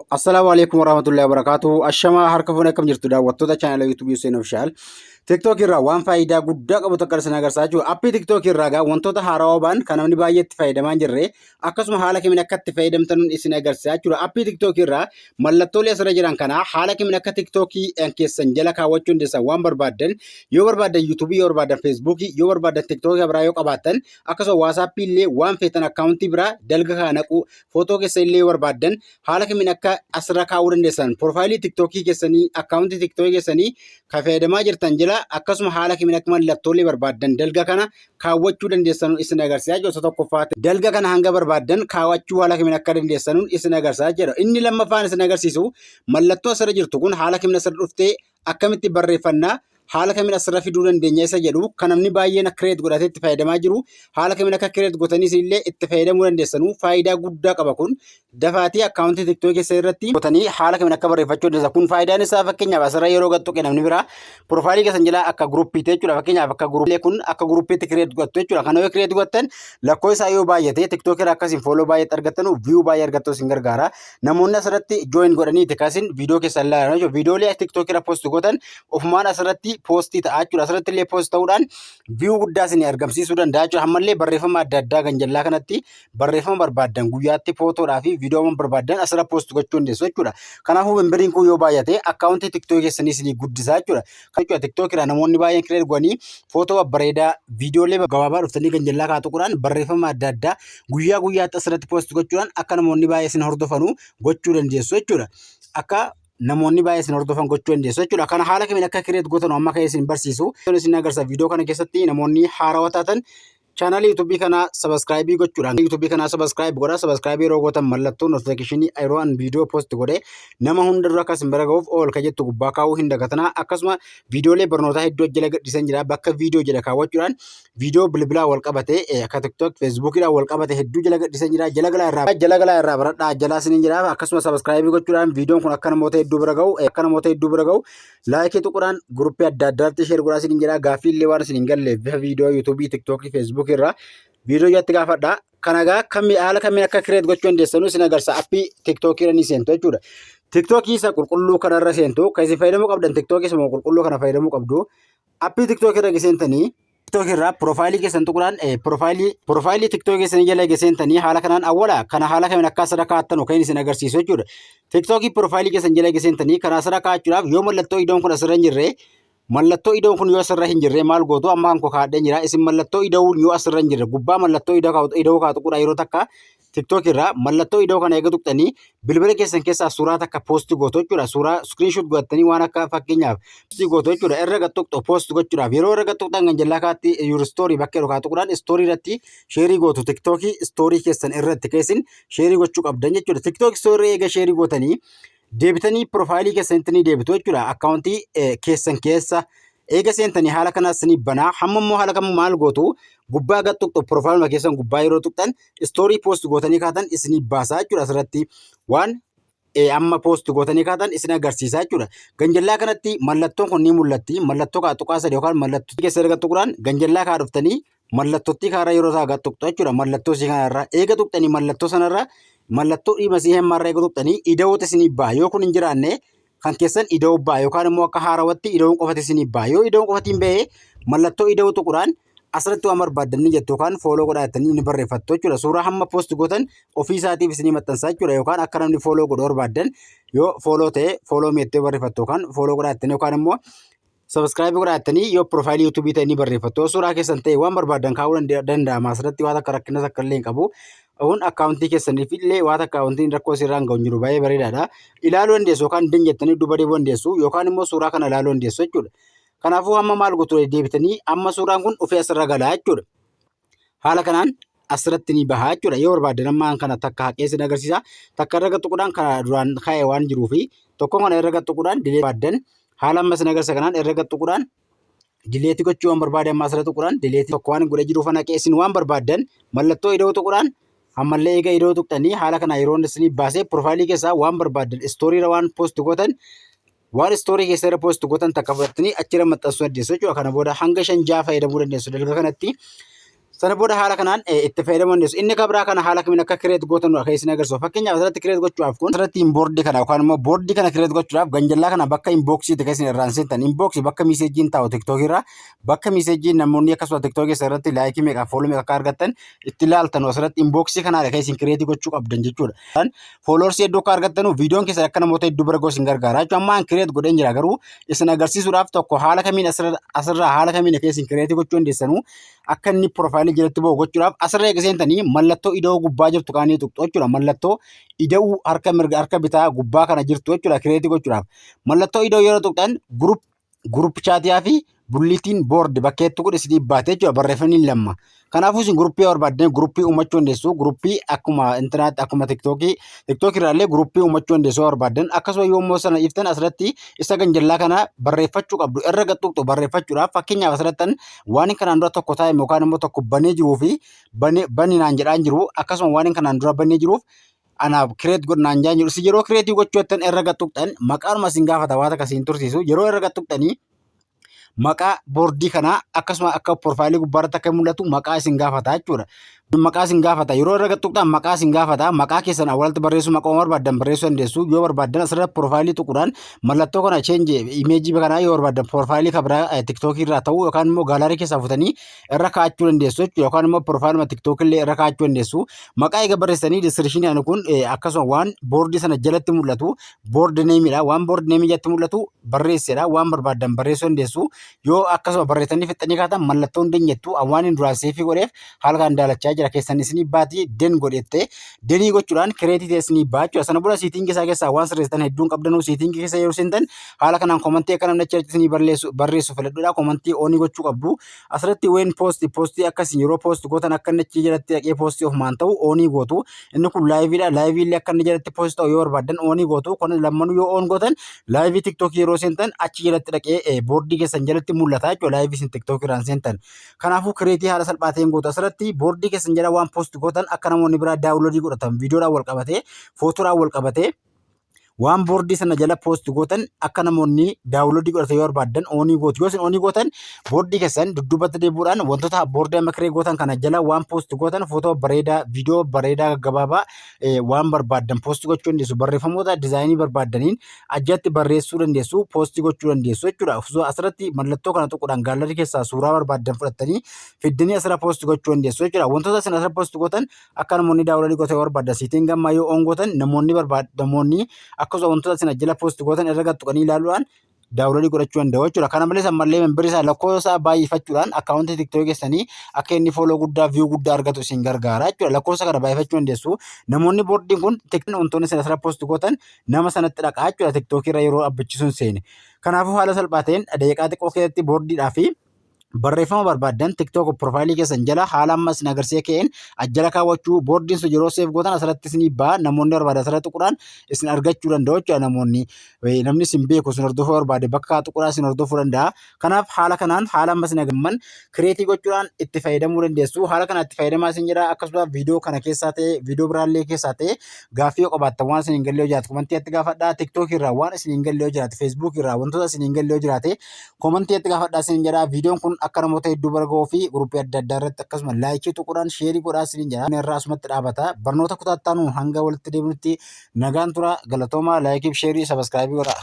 Assalamualaikum warahmatullahi wabarakatuh. Ashama harka fuuna kam jirtu daawwattoota chaanala YouTube Hussein Official. TikTok irraa waan faayidaa guddaa qabu tokko isin agarsiisaa jiru. Appii TikTok irraa gaa wantoota haarawaa ba'an kan namni baay'ee itti fayyadamaa hin jirre akkasuma haala kamiin akka itti fayyadamtan isin agarsiisaa jiru. Appii TikTok irraa mallattoolee asirra jiran kana haala kamiin akka TikTok keessan jala kaawwachuu dandeessan waan barbaaddan yoo barbaaddan YouTube yoo barbaaddan Facebook yoo barbaaddan TikTok biraa yoo qabaattan akkasuma WhatsApp illee waan feetan akkaawuntii biraa dalga kana naqu footoo keessa illee yoo barbaaddan haala kamiin akka asirra kaawuu dandeessan profaayilii TikTok keessanii akkaawuntii TikTok keessanii kan fayyadamaa jirtan jala akkasuma haala kamiin akka mallattoolee barbaaddan dalga kana kaawwachuu dandeessan isin agarsiisaa jiru. Tokkoffaatti dalga kana hanga barbaaddan kaawwachuu haala kamiin akka dandeessan isin agarsiisaa jira. Inni lammaffaan isin agarsiisu mallattoo asirra jirtu kun haala kamiin asirra dhuftee akkamitti barreeffannaa haala kamiin asirra fiduu dandeenya isa jedhu kan namni baay'een kireet godhatee itti fayyadamaa jiru haala kamiin akka kireet godhatanis illee itti fayyadamuu dandeessanu faayidaa guddaa qaba. Kun dafaatii akkaawuntii TikTok keessa irratti godhatanii haala kamiin akka barreeffachuu dandeessan. Kun faayidaan isaa fakkeenyaaf asirra yeroo gattu namni biraa profaayilii keessan jala akka gruuppiitti jechuudha. Fakkeenyaaf akka gruuppii kun akka gruuppiitti kireet godhattu jechuudha. Kana yoo kireet godhattan lakkoofsa yoo baay'ate TikTok irraa akkasiin fooloo baay'ee argattanu viyuu baay'ee argattu isin gargaara. Namoonni asirratti jooyin godhaniiti akkasiin viidiyoo keessan ilaalan jechuudha. Viidiyoolee TikTok irra poost godhan ofumaan asirratti poostii ta'aa jechuudha. Asirratti illee poost ta'uudhaan viyuu guddaa isin argamsiisuu danda'a jechuudha. Ammallee barreeffama adda addaa kan jallaa kanatti barreeffama barbaaddan guyyaatti footoodhaa fi viidiyoo barbaaddan asirra poost gochuu dandeessu jechuudha. Kanaafuu memberiin kun yoo baay'ate akkaawuntii TikTok keessanii isin guddisaa jechuudha. Kan jechuudha TikTok irraa namoonni baay'een kireet godhanii footoo bareedaa viidiyoolee gabaabaa dhuftanii kan jallaa kaa tuquudhaan barreeffama adda addaa guyyaa guyyaatti asirratti poost gochuudhaan akka namoonni baay'ee isin hordofanu gochuu dandeessu jechuudha. Akka namoonni baay'ee isin hordofan gochuu dandeessu jechuudha. Kana haala kamiin akka kireet godhatan amma kan isin barsiisu isin agarsiisa. Viidiyoo kana keessatti namoonni haarawaa taatan chaanalii YouTube kana subscribe gochuudhaan YouTube kana subscribe godhaa. Subscribe yeroo gootan mallattoo notification yeroo an viidiyoo post godhe nama hundarra akka isin bira ga'uuf ol ka jettu gubbaa kaa'uu hin dagatinaa. Akkasuma viidiyoolee barnootaa hedduu jala gadhiisan jira. Bakka viidiyoo jala kaawwachuudhaan viidiyoo bilbilaa wal qabate akka TikTok Facebookidhaan wal qabate hedduu jala gadhiisan jira. Jala galaa irraa baradhaa jalaa isin jira. Akkasuma subscribe gochuudhaan viidiyoon kun akka namoota hedduu bira ga'u laayikii tuquudhaan guruppii adda addaatti share godhaa isin jira. Gaaffii illee waan isin hin galle bifa viidiyoo YouTube TikTok Facebook irraa viidiyoo jatti gaafadha. Kanagaa haala kamiin akka kireet gochuu dandeessanu isin agarsiisa. Appii TikTok irra ni seentu jechuudha. TikTok isa qulqulluu kanarra seentu kan isin fayyadamuu qabdan TikTok isa qulqulluu kana fayyadamuu qabdu. Appii TikTok irra seentanii TikTok irraa profaayilii keessan tuquudhaan profaayilii TikTok keessanii jala seentanii haala kanaan awwala kana haala kamiin akka asirra kaa'attan kan isin agarsiisu jechuudha. TikTok profaayilii keessan jala seentanii kana asirra kaa'achuudhaaf yoo mallattoo idoon kun asirra hin jirre mallattoo idoon kun yoo asirra hin jirre maal gootu amma kan kaa'adheen jira. Isin mallattoo idoon yoo asirra hin jirre gubbaa mallattoo idoo kaa tuquudha yeroo takka TikTok irraa mallattoo idoo kana eega tuqxanii bilbila keessan keessaa suuraa takka poost gootu jechuudha. Suuraa screenshot godhatanii waan akka fakkeenyaaf poost gootu jechuudha. Irra gattuqxo poost gochuudhaaf yeroo irra gattuqxan kan jallaa kaatti your story bakka yeroo kaa tuquudhaan story irratti sheerii gootu. TikTok story keessan irratti keessin sheerii gochuu qabdan jechuudha. TikTok story eega sheerii gootanii deebitanii profaayilii keessanitti ni deebitu jechuudha. Akkaawuntii keessan keessa eega seentanii haala kanaas ni banaa. Hamma immoo haala kamuu maal gootu gubbaa gattuqxo profaayiluma keessan gubbaa yeroo tuqxan story post gootanii kaatan isinii baasaa jechuudha. Asirratti waan amma post gootanii kaatan isin agarsiisaa jechuudha. Ganjallaa kanatti mallattoon kun ni mul'atti. Mallattoo kaa tuqaa sadii yookaan mallattoo keessa erga tuquudhaan ganjallaa kaa dhuftanii mallattootti kaara yeroo isaa gattuqxo jechuudha. Mallattoo isii kanarraa eega tuqxanii mallattoo sanarraa mallattoo dhiima isii hemmarraa eega tuqxanii ida'oota isinii ba'a. Yoo kun hin jiraanne kan keessan ida'uu ba'a yookaan immoo akka haarawatti ida'uun qofati isinii ba'a. Yoo ida'uun qofatiin ba'ee mallattoo ida'uu tuquudhaan asirratti waan barbaaddan jettu yookaan fooloo godhatanii ni barreeffattu jechuudha. Suuraa hamma poost gootan ofii isaatiif isinii maxxansaa jechuudha. Yookaan akka namni fooloo godhu barbaaddan yoo fooloo ta'e fooloo meettee barreeffattu yookaan fooloo godhatanii yookaan immoo subscribe godhatanii yoo profaayilii YouTube ta'e ni barreeffattu. Suuraa keessan ta'e waan barbaaddan kaa'uu danda'ama. Asirratti waan akka rakkinas akka illee hin qabu. Kun akkaawuntii keessaniif illee waan akkaawuntiin rakkoo sirraan ga'u jiru baay'ee bareedaadha. Ilaaluu dandeessu yookaan din jettanii duuba deebuu dandeessu yookaan immoo suuraa kana ilaaluu dandeessu jechuudha. Kanaafuu hamma maal gootu deebitanii amma suuraan kun dhufee asirra galaa jechuudha. Haala kanaan asirratti ni bahaa jechuudha. Yoo barbaaddan amma kana takka haqee isin agarsiisa. Takka irra gattuquudhaan kana duraan kaa'ee waan jiruu fi tokko kana irra gattuquudhaan dileetii barbaaddan haala amma isin agarsiisa kanaan irra gattuquudhaan dileetii gochuu waan barbaadan amma asirra tuquudhaan dileetii tokko waan godhee jiruuf haqee isin waan barbaadan mallattoo ida'uu tuquudhaan ammallee eega ida'uu tuqxanii haala kana yeroo isin baasee profaayilii keessaa waan barbaadan stooriirra waan poost gootan waan story keessa irra post gootan takka fudhatanii achirra maxxansuu dandeessu jechuudha. Kana booda hanga 5 fayyadamuu dandeessu. Dalga kanatti Sana booda haala kanaan itti fayyadamuu dandeessu. Inni kabraa kana haala kamiin akka kireet gootan keessi agarsiisu. Fakkeenyaaf asirratti kireet gochuudhaaf kun asirratti inboordii kana yookaan immoo boordii kana kireet gochuudhaaf ganjallaa kana bakka inboksiitti keessi irraan seentan. Inboksii bakka miiseejiin taa'u tiktookii irraa bakka miiseejiin namoonni akkasuma tiktookii irratti laayikii meeqa fooloo meeqa akka argattan itti ilaaltan asirratti inboksii kana keessi kireetii gochuu qabdan jechuudha. Fooloorsii hedduu akka argattanu viidiyoon keessan akka namoota hedduu bira gosin gargaara. Amma an kireet godheen jira garuu isin agarsiisuudhaaf tokko haala kamiin asirraa haala kamiin keessi kireetii gochuu dandeessanu akka inni piroofaayilii jalatti bahu gochuudhaaf asirra eegseentanii mallattoo ida'uu gubbaa jirtu kaanii tuqxu jechuudha. Mallattoo ida'uu harka mirga harka bitaa gubbaa kana jirtu jechuudha kireetii gochuudhaaf. Mallattoo ida'uu yeroo tuqxan gurup chaatii fi bulletin board bakkeetti godhe isinii baatee jechuudha barreeffamni lama. Kanaafuu isin guruppii barbaaddan guruppii uumachuu dandeessu. Guruppii akkuma interneti akkuma tiktookii irraallee guruppii uumachuu dandeessu barbaaddan. Akkasuma yommuu sana iftan asirratti isa ganjallaa kana barreeffachuu qabdu. Irra gadtuqxu barreeffachuudhaaf fakkeenyaaf asirrattan waan kanaan dura tokko taa'e yookaan immoo tokko banee jiruu fi baninaan jedhaan jiru akkasuma waan kanaan dura banee jiruuf anaaf kireet godhnaan jaan jiru. Si yeroo kireetii gochuu jettan irra gadtuqxan maqaanuma isin gaafata waan akkasiin tursiisu. Yeroo irra gadtuqxanii maqaa boordii kana akkasuma akka piroofaayilii gubbaarratti akka mul'atu maqaa isin gaafata jechuudha. Maqaa isin gaafata yeroo irra gadtuqxan maqaa isin gaafata maqaa keessan awwaalatti barreessuu maqaa barbaaddan barreessuu dandeessu. Yoo barbaaddan asirratti piroofaayilii tuquudhaan mallattoo kana cheenji imeejii kanaa yoo barbaaddan piroofaayilii kabraa tiktookii irraa ta'uu yookaan immoo gaalarii keessaa fuutanii irra kaa'achuu dandeessu jechuudha. Yookaan immoo piroofaayilii tiktookii illee irra kaa'achuu dandeessu. Maqaa eega barreessanii diskiripshinii kun akkasuma waan boordii sana jalatti mul'atu boordi neemiidha. Waan boordi neemii jalatti mul'atu barreessedha. Waan barbaaddan barreessuu dandeessu. Yoo akkasuma barreessanii fixanii kaatan mallattoo hin dandeettu waan hin duraan seefii godheef haala kan daalachaa jira keessan isinii baatii den godhette denii gochuudhaan kireetii teessinii baachuu sana booda siitingii isaa keessaa waan sirreessitan hedduun qabdanuu siitingii keessa yeroo seentan haala kanaan komantii akka namni achi barreessu filadhuudha. Komantii oonii gochuu qabdu. Asirratti ween poostii akkasiin yeroo poosti gootan akka inni achi jalatti dhaqee poostii ofumaan ta'u oonii gootu. Inni kun laayiviidha. Laayiviillee akka inni jalatti poosti ta'u yoo barbaaddan oonii gootu. Kun lammanuu yoo oon gootan laayivii tiktookii yeroo seentan achi jalatti dhaqee boordii keessan jalatti mul'ata jechuudha. Laayivii isin tiktookii irraan seentan. Kanaafuu kireetii haala salphaa ta'een gootu. Asirratti boordii keessan jala waan poosti gootan akka namoonni biraa daawuloodii godhatan viidiyoodhaan wal qabatee footoodhaan wal qabatee waan boordii sana jala poosti gootan akka namoonni daawuloodii godhatan yoo barbaaddan oonii gootu. Yoo isin oonii gootan boordii keessan dudduubatti deebi'uudhaan wantoota boordii amma kiree gootan kana jala waan poosti gootan footoo bareedaa viidiyoo bareedaa gaggabaabaa waan barbaaddan poosti gochuu dandeessu. Barreeffamoota diizaayinii barbaaddaniin ajjatti barreessuu dandeessu poosti gochuu dandeessu jechuudha. Asirratti mallattoo kana tuquudhaan gaalarii keessaa suuraa barbaaddan fudhattanii fiddanii asirra poosti gochuu dandeessu jechuudha. Wantoota isin asirra poosti gootan akka namoonni daawuloodii godhatan yoo barbaaddan siitiin gammaa yoo oon gootan namoonni akkasuma wantoota isin jala poosti gootan irra gadtuqanii ilaaluudhaan daawuloodii godhachuu danda'u jechuudha. Kana malees ammallee membirii isaa lakkoofsa baay'ifachuudhaan akkaawuntii tiktookii keessanii akka inni fooloo guddaa viyuu guddaa argatu isin gargaara jechuudha. Lakkoofsa kana baay'ifachuu dandeessu. Namoonni boordiin kun wantoonni isin asirra poosti gootan nama sanatti dhaqaa jechuudha tiktookii irra yeroo dhabbachisuun seene. Kanaafuu haala salphaa ta'een daqiiqaa xiqqoo keessatti boordiidhaa fi barreeffama barbaaddan tiktook piroofaayilii keessan jala haala amma isin agarsiisee ka'een ajjala kaawwachuu boordiin sun yeroo seef gootan asirratti isinii ba'a namoonni barbaadan asirratti tuquudhaan isin argachuu danda'u jechuudha. Namni isin beeku isin hordofuu barbaade bakka tuquudhaan isin hordofuu danda'a. Kanaaf haala kanaan haala amma isin agamman kireetii gochuudhaan itti fayyadamuu dandeessu. Haala kana itti fayyadamaa isin jira. Akkasumas viidiyoo kana keessaa ta'e viidiyoo biraallee keessaa ta'e gaaffii yoo qabaattan waan isin hin galle yoo jiraate komantii itti gaafadhaa. Tiktookii irraa waan isin hin galle yoo jiraate feesbuukii irraa wantoota isin hin galle yoo jiraate komantii itti gaafadhaa isin jira. Viidiyoon kun akka namoota hedduu bira ga'uu fi guruppii adda addaa irratti akkasuma laayikii tuquudhaan sheerii godhaa isin jira. Irraa asumatti dhaabata. Barnoota kutaattaan hanga walitti deebinutti nagaan tura. Galatoomaa laayikii fi sheerii sabaskiraayibii godhaa.